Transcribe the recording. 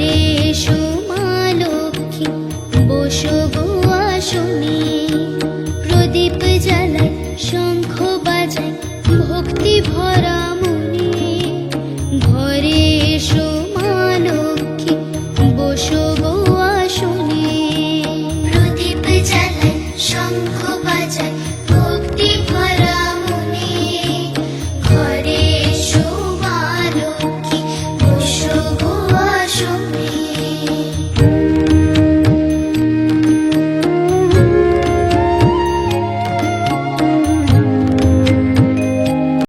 ঘরে এসো মা লক্ষ্মী, বসো গো আসনে। প্রদীপ জ্বালাই, শঙ্খ বাজাই, ভক্তি ভরা মনে। ঘরে এসো মা লক্ষ্মী, বসো গো আসনে। প্রদীপ জ্বালাই, শঙ্খ বাজাই,